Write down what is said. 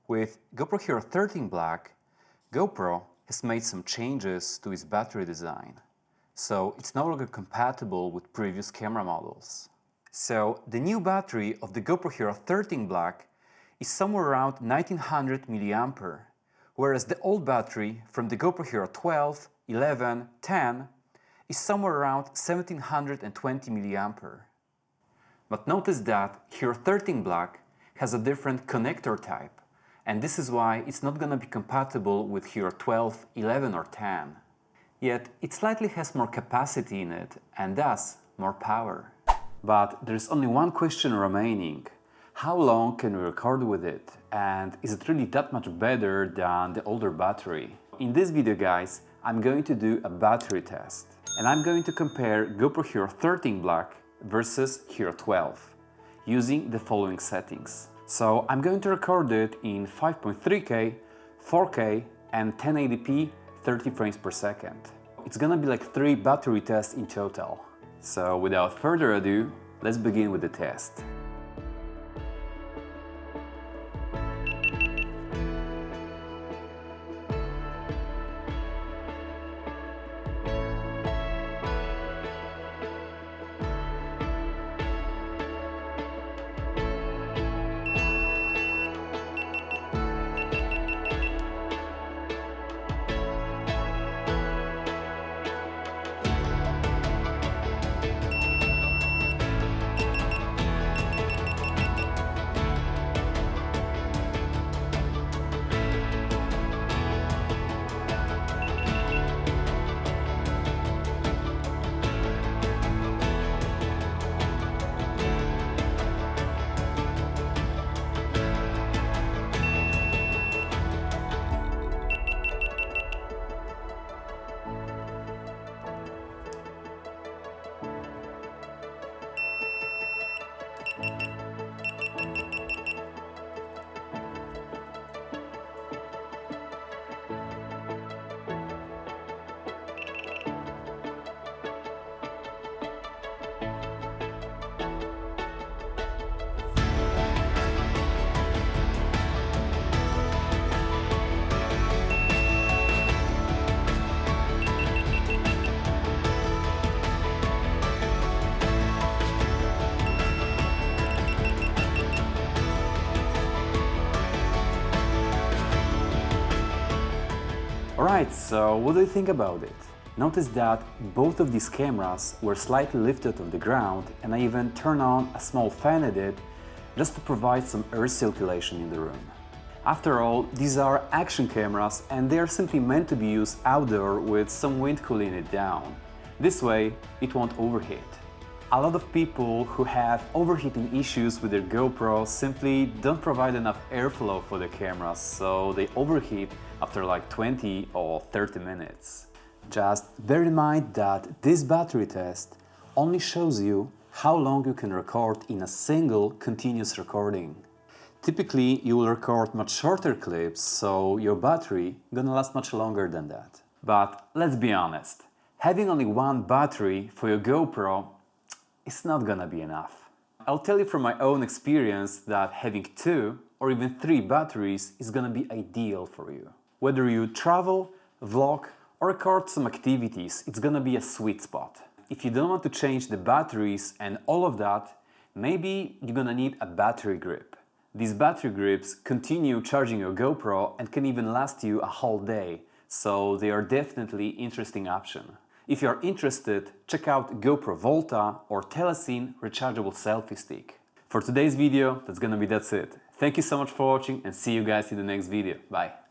With GoPro Hero 13 Black, GoPro has made some changes to its battery design, so it's no longer compatible with previous camera models. So the new battery of the GoPro Hero 13 Black is somewhere around 1900 mAh, whereas the old battery from the GoPro Hero 12, 11, 10 is somewhere around 1720 mAh. But notice that Hero 13 Black has a different connector type, and this is why it's not gonna be compatible with Hero 12, 11 or 10. Yet it slightly has more capacity in it and thus more power. But there's only one question remaining. How long can we record with it? And is it really that much better than the older battery? In this video, guys, I'm going to do a battery test. And I'm going to compare GoPro Hero 13 Black versus Hero 12 using the following settings. So I'm going to record it in 5.3K, 4K and 1080p 30 frames per second. It's gonna be like 3 battery tests in total. So without further ado, let's begin with the test. Alright, so what do you think about it? Notice that both of these cameras were slightly lifted off the ground, and I even turned on a small fan at it just to provide some air circulation in the room. After all, these are action cameras and they are simply meant to be used outdoor with some wind cooling it down. This way, it won't overheat. A lot of people who have overheating issues with their GoPro simply don't provide enough airflow for the cameras, so they overheat after like 20 or 30 minutes. Just bear in mind that this battery test only shows you how long you can record in a single continuous recording. Typically, you will record much shorter clips, so your battery gonna last much longer than that. But let's be honest, having only one battery for your GoPro it's not gonna be enough. I'll tell you from my own experience that having 2 or even 3 batteries is gonna be ideal for you. Whether you travel, vlog or record some activities, it's gonna be a sweet spot. If you don't want to change the batteries and all of that, maybe you're gonna need a battery grip. These battery grips continue charging your GoPro and can even last you a whole day, so they are definitely an interesting option. If you are interested, check out GoPro Volta or Telesyn rechargeable selfie stick. For today's video, that's it. Thank you so much for watching and see you guys in the next video. Bye!